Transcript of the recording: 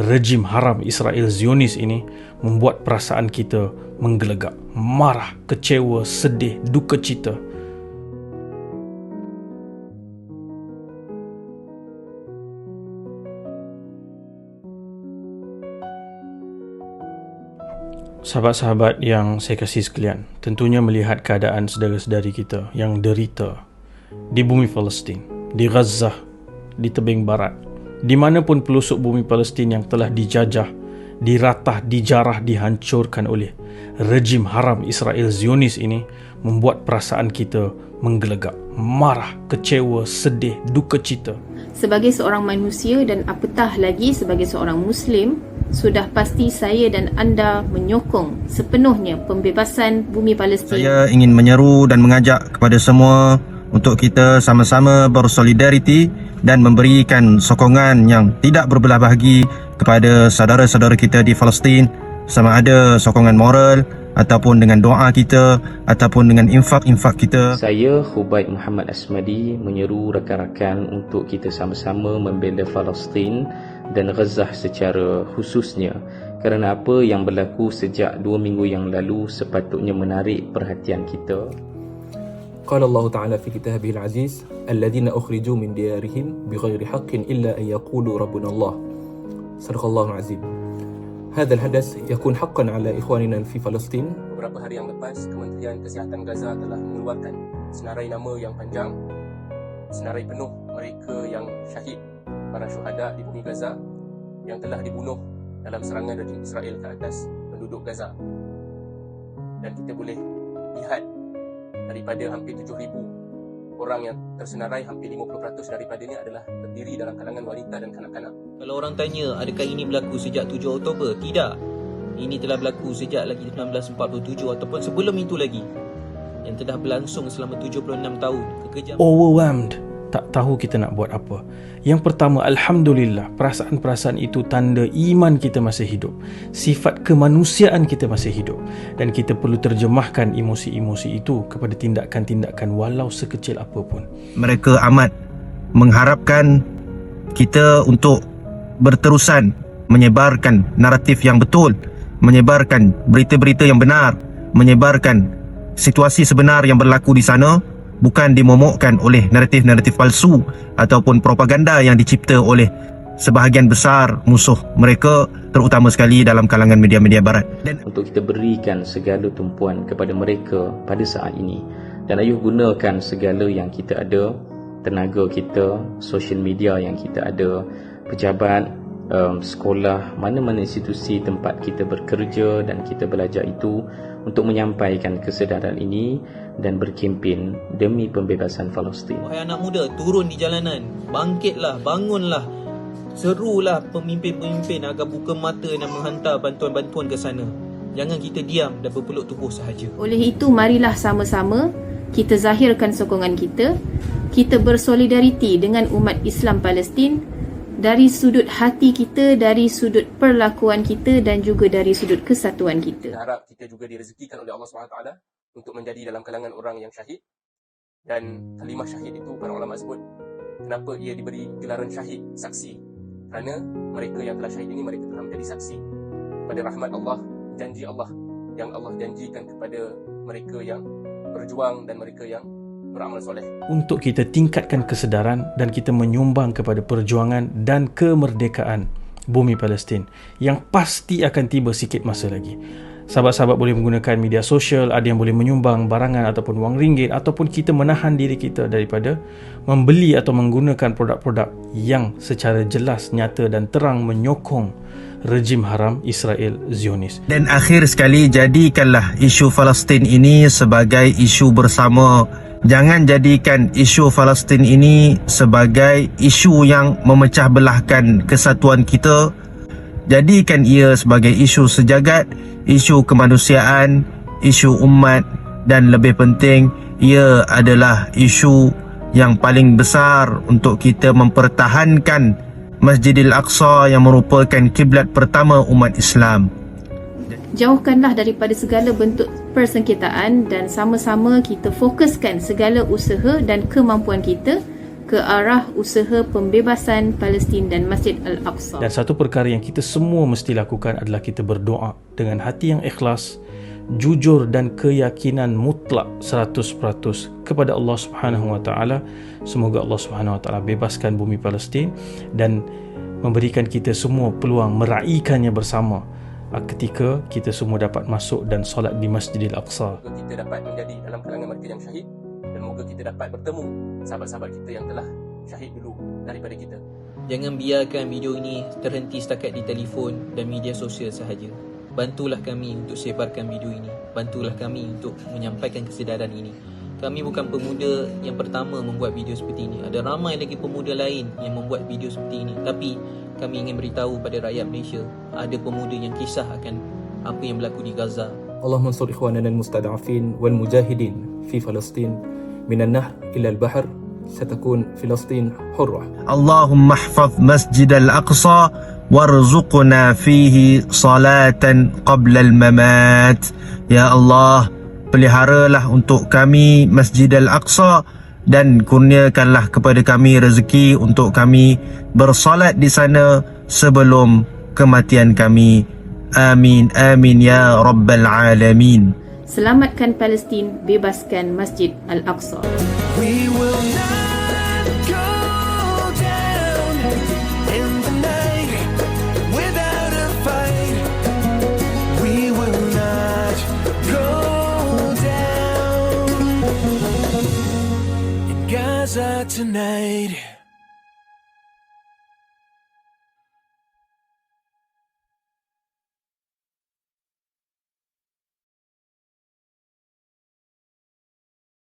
rejim haram Israel Zionis ini membuat perasaan kita menggelegak, marah, kecewa, sedih, duka cita. Sahabat-sahabat yang saya kasih sekalian, tentunya melihat keadaan saudara-saudari kita yang derita di bumi Palestin, di Gaza, di tebing barat, di manapun pelosok bumi Palestin yang telah dijajah, diratah, dijarah, dihancurkan oleh rejim haram Israel Zionis ini, membuat perasaan kita menggelegak, marah, kecewa, sedih, duka cita. Sebagai seorang manusia dan apatah lagi sebagai seorang Muslim, sudah pasti saya dan anda menyokong sepenuhnya pembebasan bumi Palestin. Saya ingin menyeru dan mengajak kepada semua untuk kita sama-sama bersolidariti dan memberikan sokongan yang tidak berbelah bahagi kepada saudara-saudara kita di Palestin, sama ada sokongan moral ataupun dengan doa kita ataupun dengan infak-infak kita. Saya Khubaib Muhammad Asmadi menyeru rakan-rakan untuk kita sama-sama membela Palestin dan Gaza secara khususnya, kerana apa yang berlaku sejak 2 minggu yang lalu sepatutnya menarik perhatian kita. قال الله تعالى في كتابه العزيز الذين أخرجوا من ديارهم بغير حق إلا أن يقولوا ربنا الله صدق الله العظيم. هذا الحدث يكون حقا على إخواننا في فلسطين. Beberapa hari yang lepas, Kementerian Kesihatan Gaza telah mengeluarkan senarai nama yang panjang, senarai penuh mereka yang syahid, para syuhada di bumi Gaza yang telah dibunuh dalam serangan rejim Israel ke atas penduduk Gaza. Dan kita boleh lihat daripada hampir 7,000 orang yang tersenarai, hampir 50% daripadanya adalah terdiri dalam kalangan wanita dan kanak-kanak. Kalau orang tanya adakah ini berlaku sejak 7 Oktober? Tidak. Ini telah berlaku sejak lagi 1947 ataupun sebelum itu lagi, yang telah berlangsung selama 76 tahun. Overwhelmed, tak tahu kita nak buat apa. Yang pertama, Alhamdulillah, perasaan-perasaan itu tanda iman kita masih hidup, sifat kemanusiaan kita masih hidup, dan kita perlu terjemahkan emosi-emosi itu kepada tindakan-tindakan walau sekecil apapun. Mereka amat mengharapkan kita untuk berterusan menyebarkan naratif yang betul, menyebarkan berita-berita yang benar, menyebarkan situasi sebenar yang berlaku di sana, bukan dimomokkan oleh naratif-naratif palsu ataupun propaganda yang dicipta oleh sebahagian besar musuh mereka, terutama sekali dalam kalangan media-media barat. Dan untuk kita berikan segala tumpuan kepada mereka pada saat ini, dan ayuh gunakan segala yang kita ada, tenaga kita, social media yang kita ada, pejabat, sekolah, mana-mana institusi tempat kita bekerja dan kita belajar itu, untuk menyampaikan kesedaran ini dan berkempen demi pembebasan Palestin. Wahai anak muda, turun di jalanan, bangkitlah, bangunlah, serulah pemimpin-pemimpin agar buka mata dan menghantar bantuan-bantuan ke sana. Jangan kita diam dan berpeluk tubuh sahaja. Oleh itu, marilah sama-sama kita zahirkan sokongan kita. Kita bersolidariti dengan umat Islam Palestin dari sudut hati kita, dari sudut perlakuan kita dan juga dari sudut kesatuan kita. Kita harap kita juga direzekikan oleh Allah SWT untuk menjadi dalam kalangan orang yang syahid. Dan kalimah syahid itu para ulama sebut, kenapa ia diberi gelaran syahid, saksi? Kerana mereka yang telah syahid ini, mereka telah menjadi saksi kepada rahmat Allah, janji Allah yang Allah janjikan kepada mereka yang berjuang dan mereka yang beramal soleh. Untuk kita tingkatkan kesedaran dan kita menyumbang kepada perjuangan dan kemerdekaan bumi Palestin yang pasti akan tiba sikit masa lagi. Sahabat-sahabat boleh menggunakan media sosial, ada yang boleh menyumbang barangan ataupun wang ringgit, ataupun kita menahan diri kita daripada membeli atau menggunakan produk-produk yang secara jelas, nyata dan terang menyokong rejim haram Israel Zionis. Dan akhir sekali, jadikanlah isu Palestin ini sebagai isu bersama. Jangan jadikan isu Palestin ini sebagai isu yang memecah belahkan kesatuan kita. Jadikan ia sebagai isu sejagat, isu kemanusiaan, isu umat, dan lebih penting, ia adalah isu yang paling besar untuk kita mempertahankan Masjidil Aqsa yang merupakan kiblat pertama umat Islam. Jauhkanlah daripada segala bentuk persengketaan dan sama-sama kita fokuskan segala usaha dan kemampuan kita ke arah usaha pembebasan Palestin dan Masjid Al-Aqsa. Dan satu perkara yang kita semua mesti lakukan adalah kita berdoa dengan hati yang ikhlas, jujur dan keyakinan mutlak 100% kepada Allah Subhanahu wa taala. Semoga Allah Subhanahu wa taala bebaskan bumi Palestin dan memberikan kita semua peluang meraihkannya bersama ketika kita semua dapat masuk dan solat di Masjidil Aqsa. Moga kita dapat menjadi dalam kalangan mereka yang syahid, dan moga kita dapat bertemu sahabat-sahabat kita yang telah syahid dulu daripada kita. Jangan biarkan video ini terhenti setakat di telefon dan media sosial sahaja. Bantulah kami untuk sebarkan video ini. Bantulah kami untuk menyampaikan kesedaran ini. Kami bukan pemuda yang pertama membuat video seperti ini. Ada ramai lagi pemuda lain yang membuat video seperti ini. Tapi kami ingin beritahu pada rakyat Malaysia, ada pemuda yang kisah akan apa yang berlaku di Gaza. اللهم انصر إخواننا المستضعفين والمجاهدين في فلسطين من النهر إلى البحر ستكون فلسطين حرة. اللهم احفظ مسجد الأقصى وارزقنا فيه صلاة قبل الممات. Ya Allah, peliharalah untuk kami Masjid Al-Aqsa dan kurniakanlah kepada kami rezeki untuk kami bersolat di sana sebelum kematian kami. Amin, amin ya Rabbal Alamin. Selamatkan Palestin, bebaskan Masjid Al-Aqsa. We will not go down in the night without a fight. We will not go down in Gaza tonight.